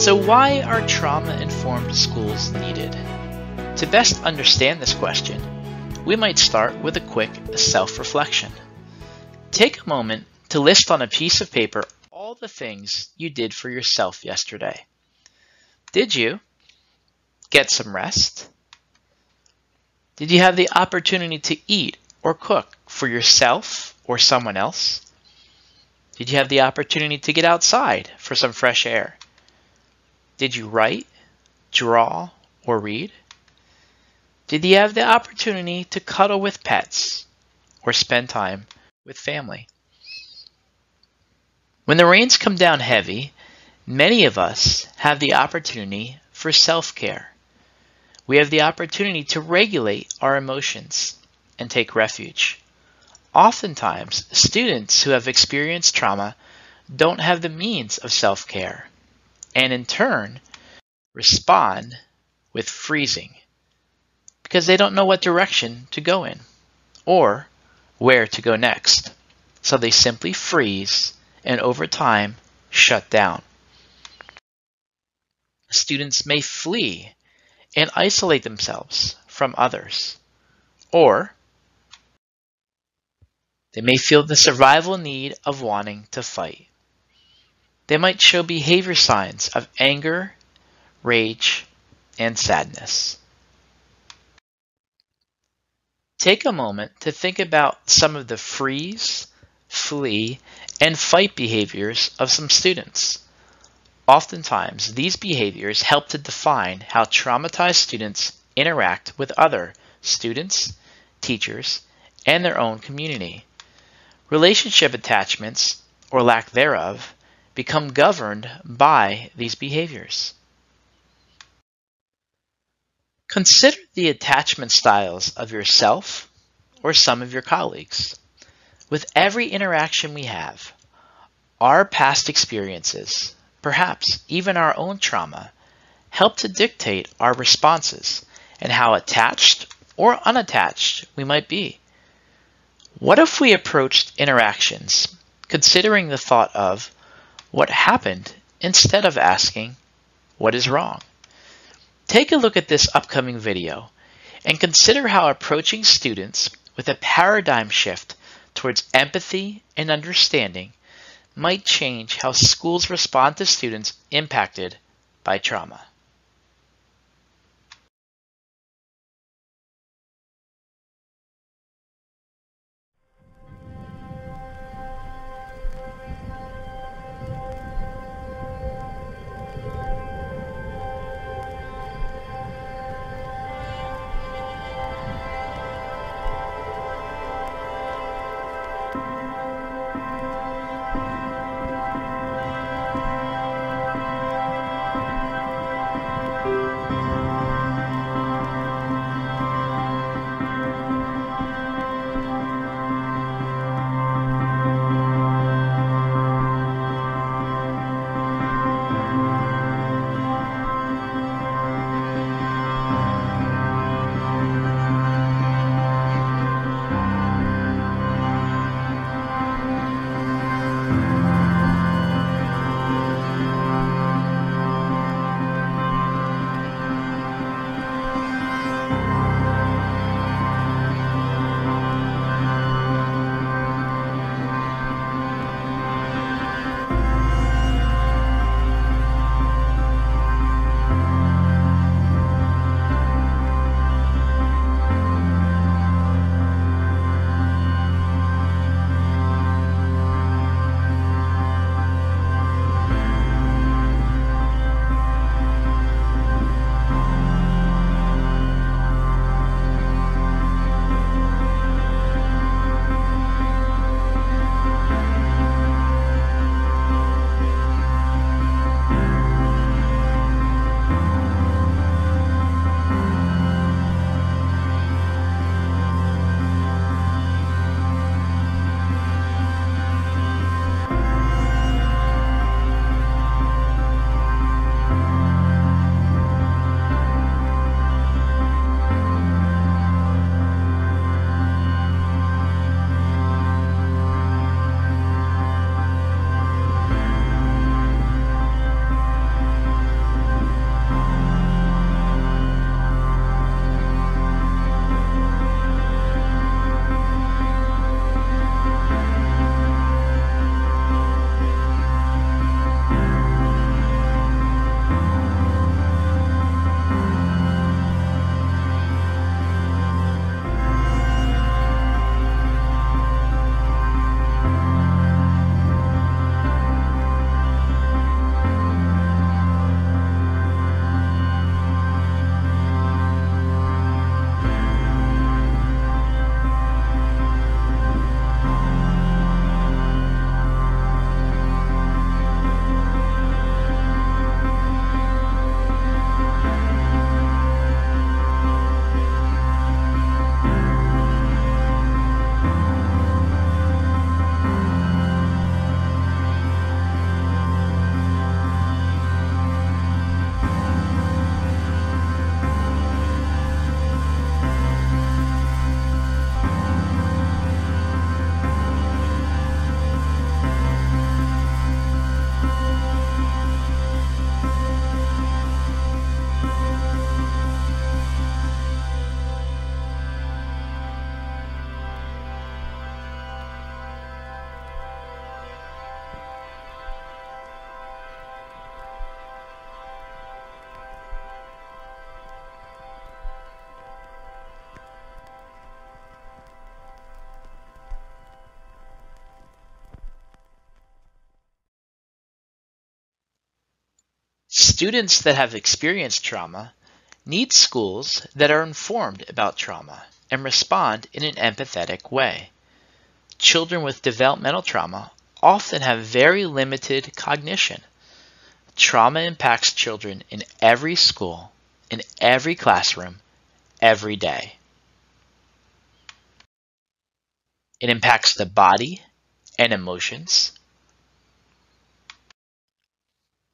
So why are trauma-informed schools needed? To best understand this question, we might start with a quick self-reflection. Take a moment to list on a piece of paper all the things you did for yourself yesterday. Did you get some rest? Did you have the opportunity to eat or cook for yourself or someone else? Did you have the opportunity to get outside for some fresh air? Did you write, draw, or read? Did you have the opportunity to cuddle with pets or spend time with family? When the rains come down heavy, many of us have the opportunity for self-care. We have the opportunity to regulate our emotions and take refuge. Oftentimes, students who have experienced trauma don't have the means of self-care and in turn respond with freezing because they don't know what direction to go in or where to go next. So they simply freeze and over time shut down. Students may flee and isolate themselves from others, or they may feel the survival need of wanting to fight. They might show behavior signs of anger, rage, and sadness. Take a moment to think about some of the freeze, flee, and fight behaviors of some students. Oftentimes, these behaviors help to define how traumatized students interact with other students, teachers, and their own community. Relationship attachments, or lack thereof, become governed by these behaviors. Consider the attachment styles of yourself or some of your colleagues. With every interaction we have, our past experiences, perhaps even our own trauma, help to dictate our responses and how attached or unattached we might be. What if we approached interactions considering the thought of what happened instead of asking what is wrong? Take a look at this upcoming video and consider how approaching students with a paradigm shift towards empathy and understanding might change how schools respond to students impacted by trauma. Students that have experienced trauma need schools that are informed about trauma and respond in an empathetic way. Children with developmental trauma often have very limited cognition. Trauma impacts children in every school, in every classroom, every day. It impacts the body and emotions.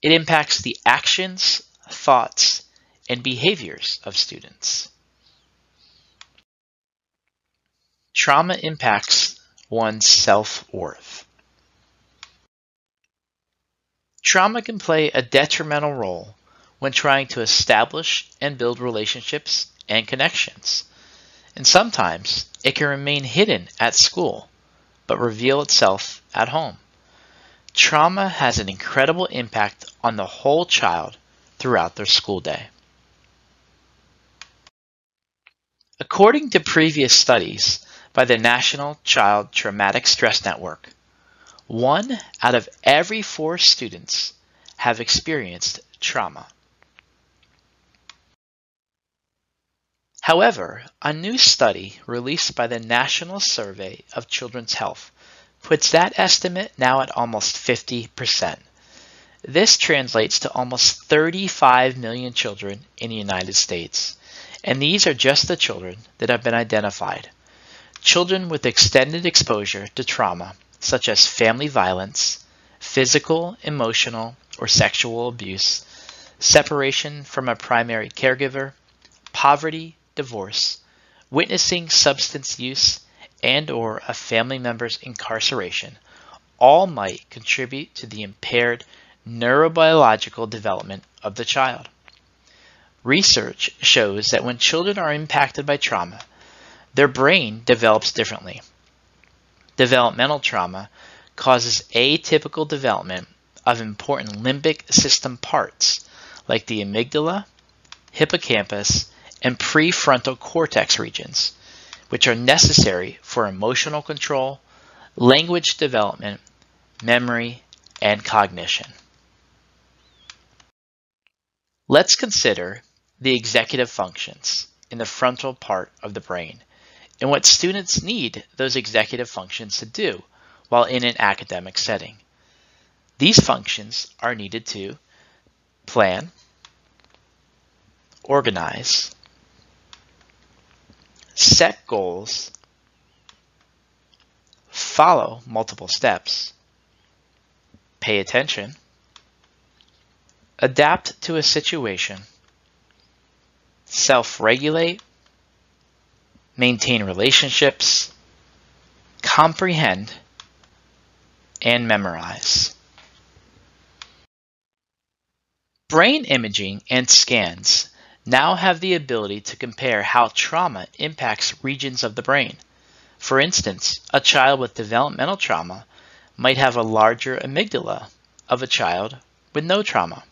It impacts the actions, thoughts, and behaviors of students. Trauma impacts one's self-worth. Trauma can play a detrimental role when trying to establish and build relationships and connections. And sometimes it can remain hidden at school, but reveal itself at home. Trauma has an incredible impact on the whole child throughout their school day. According to previous studies by the National Child Traumatic Stress Network, 1 out of every 4 students have experienced trauma. However, a new study released by the National Survey of Children's Health puts that estimate now at almost 50%. This translates to almost 35 million children in the United States, and these are just the children that have been identified. Children with extended exposure to trauma, such as family violence, physical, emotional, or sexual abuse, separation from a primary caregiver, poverty, divorce, witnessing substance use, and/or a family member's incarceration, all might contribute to the impaired neurobiological development of the child. Research shows that when children are impacted by trauma, their brain develops differently. Developmental trauma causes atypical development of important limbic system parts like the amygdala, hippocampus, and prefrontal cortex regions, which are necessary for emotional control, language development, memory, and cognition. Let's consider the executive functions in the frontal part of the brain and what students need those executive functions to do while in an academic setting. These functions are needed to plan, organize, set goals, follow multiple steps, pay attention, adapt to a situation, self-regulate, maintain relationships, comprehend, and memorize. Brain imaging and scans now have the ability to compare how trauma impacts regions of the brain. For instance, a child with developmental trauma might have a larger amygdala of a child with no trauma.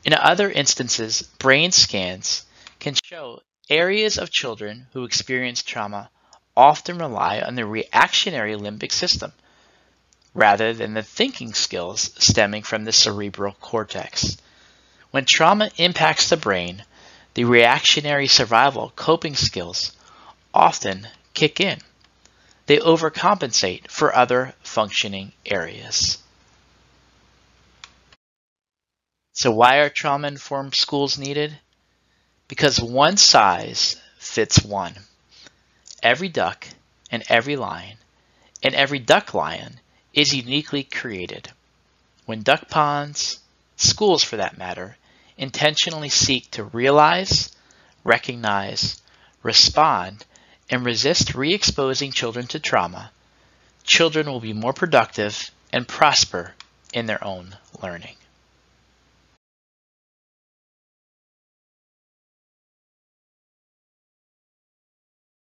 In other instances, brain scans can show areas of children who experience trauma often rely on the reactionary limbic system rather than the thinking skills stemming from the cerebral cortex. When trauma impacts the brain, the reactionary survival coping skills often kick in. They overcompensate for other functioning areas. So why are trauma-informed schools needed? Because one size fits one. Every duck and every lion and every duck lion is uniquely created. When duck ponds, schools for that matter, intentionally seek to realize, recognize, respond, and resist re-exposing children to trauma, children will be more productive and prosper in their own learning.